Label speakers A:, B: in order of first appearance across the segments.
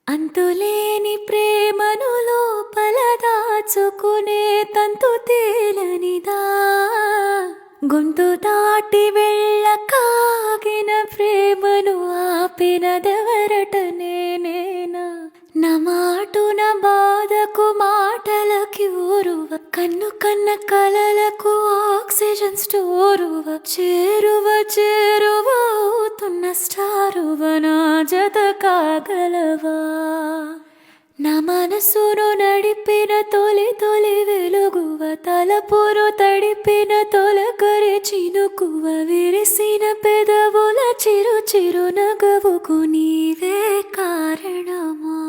A: అంతులేని ప్రేమను లోపల దాచుకునే తంతు తేలనిదా, గొంతు దాటి వెళ్ళకాగిన ప్రేమను ఆపినదెవరట నేనేనా. నా మాటున బాధకు మాటలకి ఊరువ, కన్ను కన్న కలలకు ఆక్సిజన్ స్టోరువ, చేరువ చేరువ అవుతున్న స్టారువ నా జత కాగలవా. నా మనసును నడిపిన తొలి తొలి వెలుగువ, తలపును తడిపిన తొలకరి చినుకువ, విరిసిన పెదవుల చిరు చిరు నగవుకు నీవే కారణమా.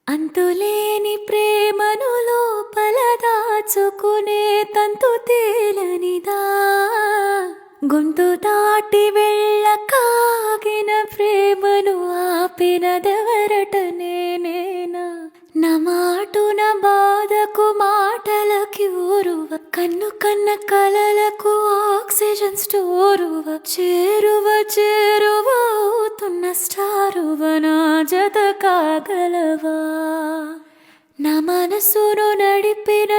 A: అంతులేని ప్రేమను లోపల దాచుకునే తంతు తేలనిదా, గొంతు దాటి వెళ్ళకాగిన ప్రేమను ఆపినదెవరట నేనేనా. నా మాటున బాధకు మాటలకి ఊరువ, కన్ను కన్న కలలకు ఆక్సిజన్ స్టోరువ, చేరువ చేరువ అవుతున్న స్టారువ నా జత కాగలవా. నా మనసును నడిపిన